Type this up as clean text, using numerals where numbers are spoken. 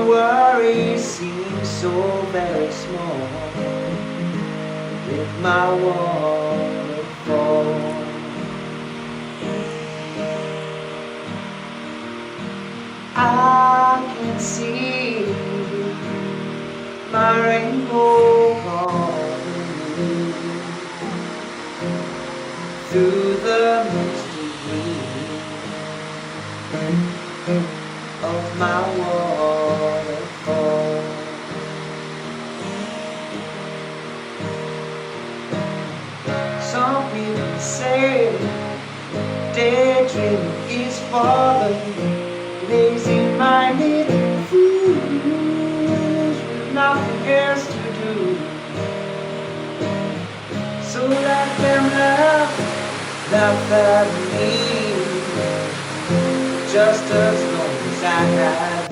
worries seem so very small with my waterfall. I can see my rainbow calling through the misty green of my waterfall. Some people say daydreaming is for the lazy-minded fools with nothing else to do. So let them laugh at